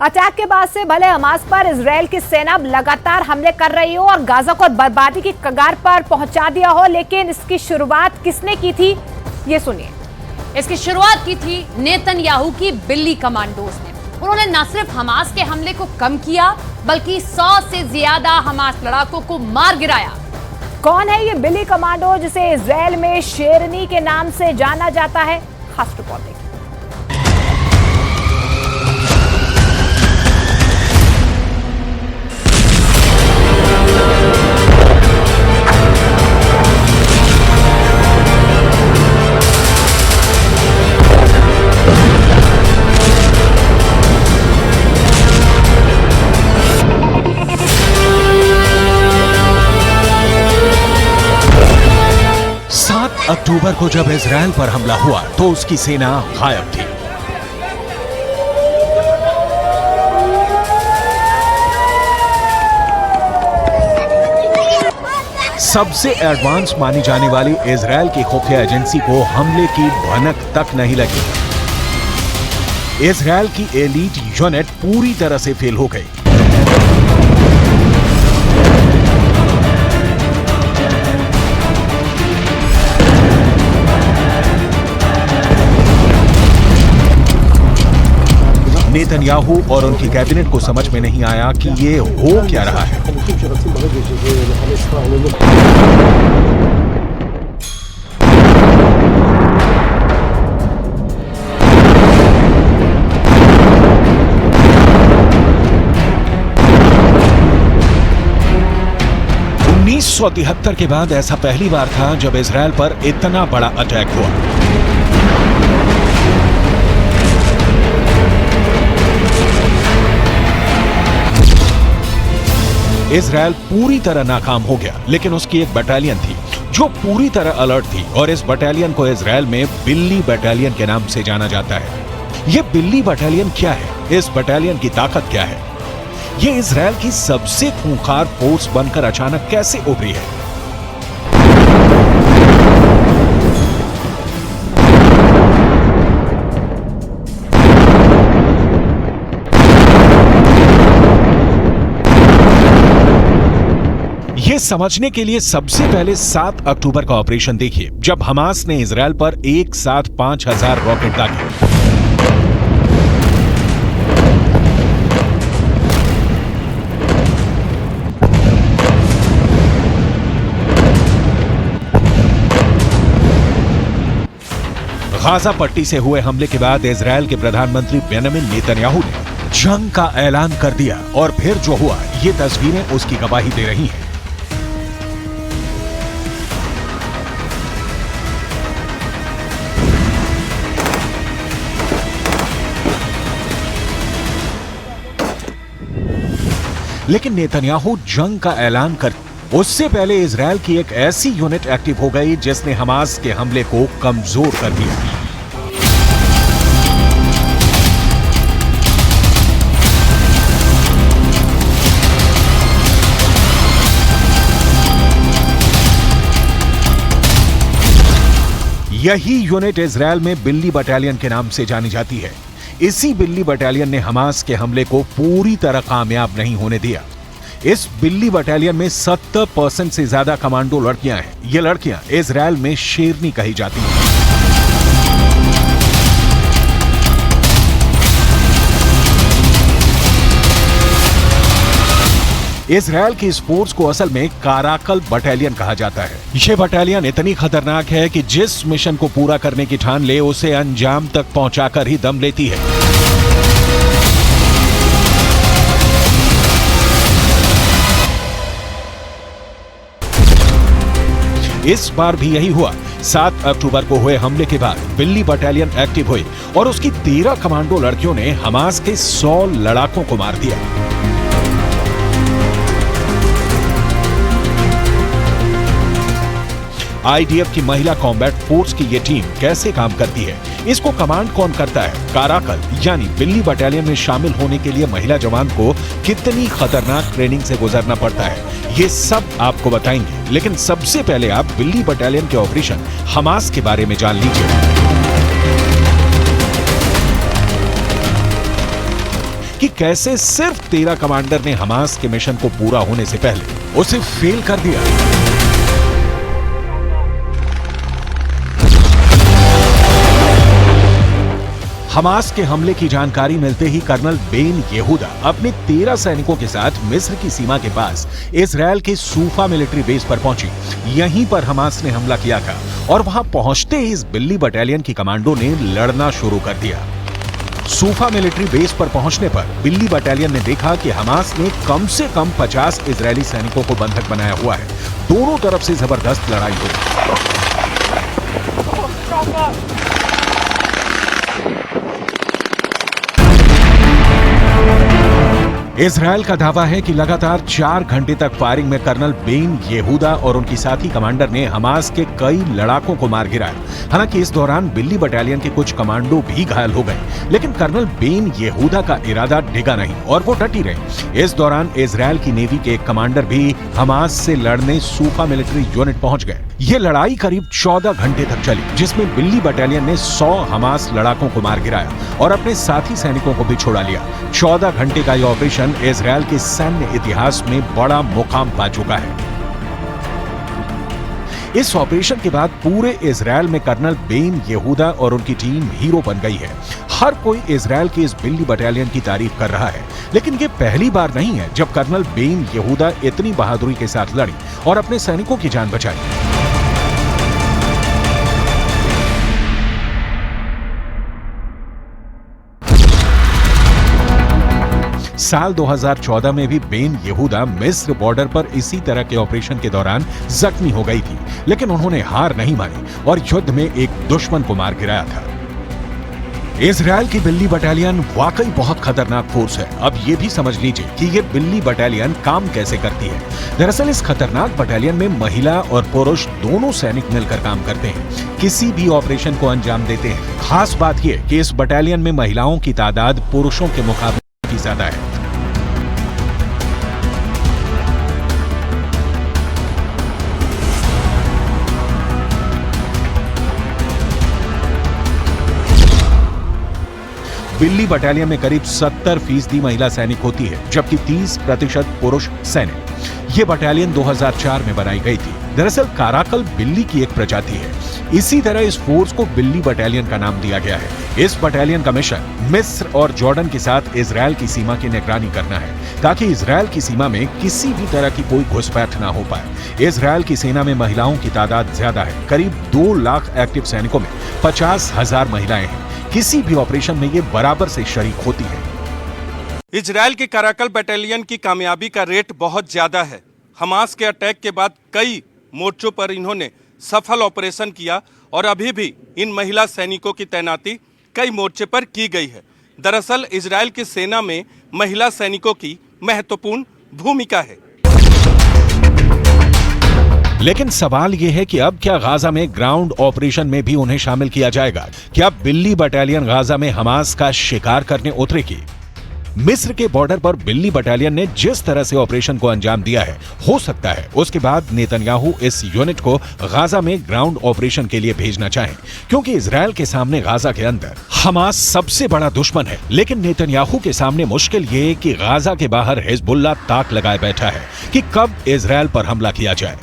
Attack के बाद से भले हमास पर इजराइल की सेना लगातार हमले कर रही हो और गाजा को बर्बादी की कगार पर पहुंचा दिया हो, लेकिन इसकी शुरुआत किसने की थी, ये सुनिए। इसकी शुरुआत की थी नेतन्याहू की बिल्ली कमांडोज ने। उन्होंने न सिर्फ हमास के हमले को कम किया, बल्कि 100 से ज्यादा हमास लड़ाकों को मार गिराया। कौन है ये बिल्ली कमांडो जिसे इजराइल में शेरनी के नाम से जाना जाता है? खास रिपोर्ट देखिए। 7 अक्टूबर को जब इजराइल पर हमला हुआ तो उसकी सेना गायब थी। सबसे एडवांस मानी जाने वाली इजराइल की खुफिया एजेंसी को हमले की भनक तक नहीं लगी। इजराइल की एलीट यूनिट पूरी तरह से फेल हो गई। नेतन्याहू और उनकी कैबिनेट को समझ में नहीं आया कि ये हो क्या रहा है। (1973) के बाद ऐसा पहली बार था जब इजराइल पर इतना बड़ा अटैक हुआ। इजराइल पूरी तरह नाकाम हो गया, लेकिन उसकी एक बटालियन थी जो पूरी तरह अलर्ट थी और इस बटालियन को इजराइल में बिल्ली बटालियन के नाम से जाना जाता है। यह बिल्ली बटालियन क्या है? इस बटालियन की ताकत क्या है? यह इजराइल की सबसे खूंखार फोर्स बनकर अचानक कैसे उभरी है? ये समझने के लिए सबसे पहले 7 अक्टूबर का ऑपरेशन देखिए, जब हमास ने इजराइल पर एक साथ 5000 रॉकेट दागे। गाजा पट्टी से हुए हमले के बाद इजराइल के प्रधानमंत्री बेंजामिन नेतन्याहू ने जंग का ऐलान कर दिया और फिर जो हुआ, ये तस्वीरें उसकी गवाही दे रही हैं। लेकिन नेतन्याहू जंग का ऐलान कर उससे पहले इजराइल की एक ऐसी यूनिट एक्टिव हो गई जिसने हमास के हमले को कमजोर कर दिया। यही यूनिट इजराइल में बिल्ली बटालियन के नाम से जानी जाती है। इसी बिल्ली बटालियन ने हमास के हमले को पूरी तरह कामयाब नहीं होने दिया। इस बिल्ली बटालियन में 70% से ज्यादा कमांडो लड़कियां हैं। ये लड़कियां इजराइल में शेरनी कही जाती हैं। इजराइल की इस फोर्स को असल में काराकल बटालियन कहा जाता है। यह बटालियन इतनी खतरनाक है कि जिस मिशन को पूरा करने की ठान ले उसे अंजाम तक पहुंचाकर ही दम लेती है। इस बार भी यही हुआ। 7 अक्टूबर को हुए हमले के बाद बिल्ली बटालियन एक्टिव हुई और उसकी 13 कमांडो लड़कियों ने हमास के 100 लड़ाकों को मार दिया। आईडीएफ की महिला कॉम्बैट फोर्स की ये टीम कैसे काम करती है, इसको कमांड कौन करता है, काराकल यानी बिल्ली बटालियन में शामिल होने के लिए महिला जवान को कितनी खतरनाक ट्रेनिंग से गुजरना पड़ता है, ये सब आपको बताएंगे। लेकिन सबसे पहले आप बिल्ली बटालियन के ऑपरेशन हमास के बारे में जान लीजिए कि कैसे सिर्फ 13 कमांडर ने हमास के मिशन को पूरा होने से पहले उसे फेल कर दिया। हमास के हमले की जानकारी मिलते ही कर्नल बेन येहूदा अपने 13 सैनिकों के साथ मिस्र की सीमा के पास इजरायल के सूफा मिलिट्री बेस पर पहुंची। यहीं पर हमास ने हमला किया था और वहां पहुंचते ही इस बिल्ली बटालियन की कमांडो ने लड़ना शुरू कर दिया। सूफा मिलिट्री बेस पर पहुंचने पर बिल्ली बटालियन ने देखा कि हमास ने कम से कम 50 इजरायली सैनिकों को बंधक बनाया हुआ है। दोनों तरफ से जबरदस्त लड़ाई हुई। इजरायल का दावा है कि लगातार 4 घंटे तक फायरिंग में कर्नल बेन येहूदा और उनकी साथी कमांडर ने हमास के कई लड़ाकों को मार गिराया। हालांकि इस दौरान बिल्ली बटालियन के कुछ कमांडो भी घायल हो गए, लेकिन कर्नल बेन येहूदा का इरादा डिगा नहीं और वो डटी रहे। इस दौरान इजरायल की नेवी के एक कमांडर भी हमास से लड़ने सूफा मिलिट्री यूनिट पहुंच गए। ये लड़ाई करीब 14 घंटे तक चली, जिसमें बिल्ली बटालियन ने 100 हमास लड़ाकों को मार गिराया और अपने साथी सैनिकों को भी छोड़ा लिया। 14 घंटे का यह ऑपरेशन इजरायल के सैन्य इतिहास में बड़ा मुकाम पा चुका है। इस ऑपरेशन के बाद पूरे इजरायल में कर्नल बेन येहूदा और उनकी टीम हीरो बन गई है। हर कोई इजरायल की इस बिल्ली बटालियन की तारीफ कर रहा है, लेकिन ये पहली बार नहीं है जब कर्नल बेन येहूदा इतनी बहादुरी के साथ लड़ी और अपने सैनिकों की जान बचाई। साल 2014 में भी बेन येहूदा मिस्र बॉर्डर पर इसी तरह के ऑपरेशन के दौरान जख्मी हो गई थी, लेकिन उन्होंने हार नहीं मानी और युद्ध में एक दुश्मन को मार गिराया था। इजरायल की बिल्ली बटालियन वाकई बहुत खतरनाक फोर्स है। अब ये भी समझ लीजिए कि ये बिल्ली बटालियन काम कैसे करती है। दरअसल इस खतरनाक बटालियन में महिला और पुरुष दोनों सैनिक मिलकर काम करते हैं, किसी भी ऑपरेशन को अंजाम देते हैं। खास बात यह कि इस बटालियन में महिलाओं की तादाद पुरुषों के मुकाबले ज्यादा है। बिल्ली बटालियन में करीब 70% महिला सैनिक होती है, जबकि 30% पुरुष सैनिक। ये बटालियन 2004 में बनाई गई थी। दरअसल काराकल बिल्ली की एक प्रजाति है। इसी तरह इस फोर्स को बिल्ली बटालियन का नाम दिया गया है। इस बटालियन का मिशन मिस्र और जॉर्डन के साथ इजरायल की सीमा की निगरानी करना है, ताकि इजरायल की सीमा में किसी भी तरह की कोई घुसपैठ ना हो पाए। इजरायल की सेना में महिलाओं की तादाद ज्यादा है। करीब 2 लाख एक्टिव सैनिकों में 50,000 महिलाएं हैं। किसी भी ऑपरेशन में ये बराबर से शरीक होती है। इजरायल के काराकल बटालियन की कामयाबी का रेट बहुत ज्यादा है। हमास के अटैक के बाद कई मोर्चों पर इन्होंने सफल ऑपरेशन किया और अभी भी इन महिला सैनिकों की तैनाती कई मोर्चे पर की गई है। दरअसल इजरायल की सेना में महिला सैनिकों की महत्वपूर्ण भूमिका है। लेकिन सवाल यह है कि अब क्या गाजा में ग्राउंड ऑपरेशन में भी उन्हें शामिल किया जाएगा? क्या बिल्ली बटालियन गाजा में हमास का शिकार करने उतरेगी? मिस्र के बॉर्डर पर बिल्ली बटालियन ने जिस तरह से ऑपरेशन को अंजाम दिया है, हो सकता है उसके बाद नेतन्याहू इस यूनिट को गाजा में ग्राउंड ऑपरेशन के लिए भेजना चाहें, क्योंकि इजरायल के सामने गाजा के अंदर हमास सबसे बड़ा दुश्मन है। लेकिन नेतन्याहू के सामने मुश्किल ये कि गाजा के बाहर हिजबुल्लाह ताक लगाए बैठा है कि कब इजरायल पर हमला किया जाए।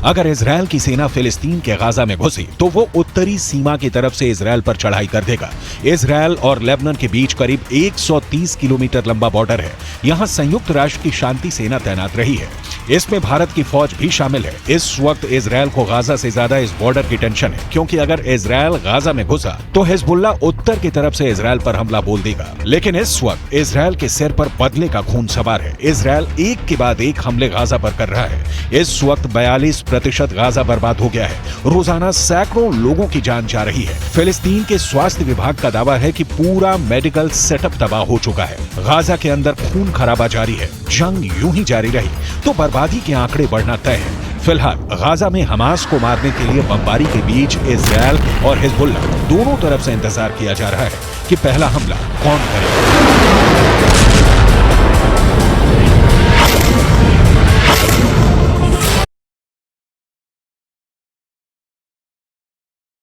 अगर इजरायल की सेना फिलिस्तीन के गाजा में घुसी तो वो उत्तरी सीमा की तरफ से इजरायल पर चढ़ाई कर देगा। इजरायल और लेबनान के बीच करीब 130 किलोमीटर लंबा बॉर्डर है। यहाँ संयुक्त राष्ट्र की शांति सेना तैनात रही है। इसमें भारत की फौज भी शामिल है। इस वक्त इजरायल को गाजा से ज्यादा इस बॉर्डर की टेंशन है, क्योंकि अगर इजरायल गाजा में घुसा तो हिजबुल्लाह उत्तर की तरफ से इजरायल पर हमला बोल देगा। लेकिन इस वक्त इजरायल के सिर पर बदले का खून सवार है। इजरायल एक के बाद एक हमले गाजा पर कर रहा है। इस वक्त 42% गाजा बर्बाद हो गया है। रोजाना सैकड़ों लोगों की जान जा रही है। फिलिस्तीन के स्वास्थ्य विभाग का दावा है कि पूरा मेडिकल सेटअप तबाह हो चुका है। गाजा के अंदर खून खराबा जारी है। जंग यूं ही जारी रही तो बर्बादी के आंकड़े बढ़ना तय है। फिलहाल गाजा में हमास को मारने के लिए बमबारी के बीच इजरायल और हिजबुल्लाह दोनों तरफ से इंतजार किया जा रहा है कि पहला हमला कौन करेगा।